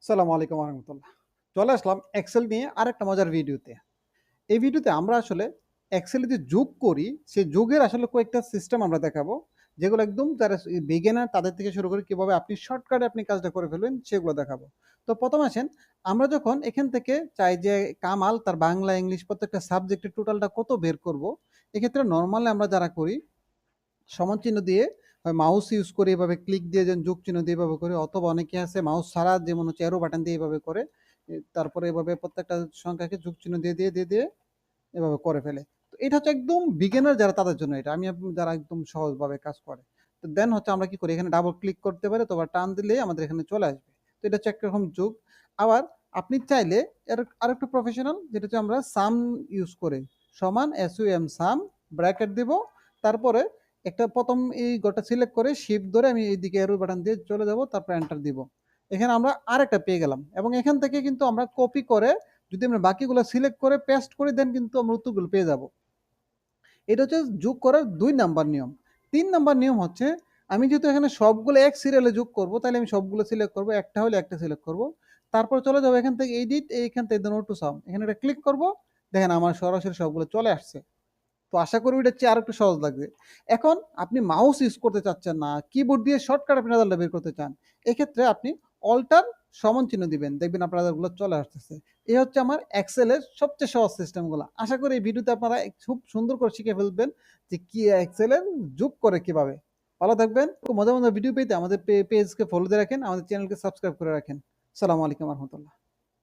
সালামু আলাইকুম রহমতুল্লাহ। চলে আসলাম এক্সেল নিয়ে আরেকটা মজার ভিডিওতে। এই ভিডিওতে আমরা আসলে এক্সেলে যে যোগ করি, সেই যোগের আসলে কয়েকটা সিস্টেম আমরা দেখাবো, যেগুলো একদম যারা বিগিনার তাদের থেকে শুরু করে কিভাবে আপনি শর্টকাটে আপনি কাজটা করে ফেলবেন সেগুলো দেখাবো। তো প্রথম আসেন, আমরা যখন এখান থেকে চাই যে কামাল তার বাংলা, ইংলিশ প্রত্যেকটা সাবজেক্টের টোটালটা কত বের করব, এক্ষেত্রে নরমালি আমরা যারা করি সমান চিহ্ন দিয়ে মাউস ইউজ করে এভাবে ক্লিক দিয়ে যেন যোগ চিহ্ন দিয়ে এভাবে করে, অথবা অনেকে আছে মাউস ছাড়া যেমন হচ্ছে অ্যারো বাটন দিয়ে এভাবে করে, তারপরে এভাবে প্রত্যেকটা সংখ্যাকে যোগ চিহ্ন দিয়ে দিয়ে দিয়ে দিয়ে এভাবে করে ফেলে। তো এটা হচ্ছে একদম বিগিনার যারা তাদের জন্য, এটা আমি আপনি যারা একদম সহজভাবে কাজ করে। তো দেন হচ্ছে আমরা কি করি, এখানে ডাবল ক্লিক করতে পারে, তো আবার টান দিলে আমাদের এখানে চলে আসবে। তো এটা হচ্ছে একরকম যোগ। আবার আপনি চাইলে এর আরেকটু প্রফেশনাল, যেটা হচ্ছে আমরা সাম ইউজ করে সমান SUM সাম ব্র্যাকেট দিব, তারপরে একটা প্রথম এই গোটা সিলেক্ট করে শিফট ধরে আমি এইদিকে এরো বাটন দিয়ে চলে যাব, তারপর এন্টার দিব। এখানে আমরা আরেকটা পেয়ে গেলাম, এবং এখান থেকে কিন্তু আমরা কপি করে যদি আমরা বাকিগুলো সিলেক্ট করে পেস্ট করে দেন কিন্তু আমরা উত্তরগুলো পেয়ে যাব। এটা হচ্ছে যোগ করার ২ নাম্বার নিয়ম। ৩ নাম্বার নিয়ম হচ্ছে, আমি যেহেতু এখানে সবগুলো এক সিরিয়ালে যোগ করব, তাহলে আমি সবগুলো সিলেক্ট করব, একটা হলে একটা সিলেক্ট করব। তারপর চলে যাব এখান থেকে এডিট, এইখান থেকে নোট টু সাম, এখানে একটা ক্লিক করব। দেখেন আমার সরাসরি সবগুলো চলে আসছে। তো আশা করি এটা চেয়ে আরেকটু সহজ লাগবে। এখন আপনি মাউস ইউজ করতে চাচ্ছেন না, কিবোর্ড দিয়ে শর্টকাট আপনি রেজাল্টটা বের করতে চান, এক্ষেত্রে আপনি অল্টার সমান চিহ্ন দিবেন, দেখবেন আপনার রেজাল্টগুলো চলে আসতেছে। এই হচ্ছে আমার এক্সেলের সবচেয়ে সহজ সিস্টেমগুলো। আশা করি এই ভিডিওতে আপনারা খুব সুন্দর করে শিখে ফেলবেন যে কি এক্সেলের যোগ করে কিভাবে। ভালো থাকবেন। খুব মজার মজার ভিডিও পেতে আমাদের পেজকে ফলো দিয়ে রাখেন, আমাদের চ্যানেলকে সাবস্ক্রাইব করে রাখেন। সালামু আলাইকুম রহমতুল্লাহ।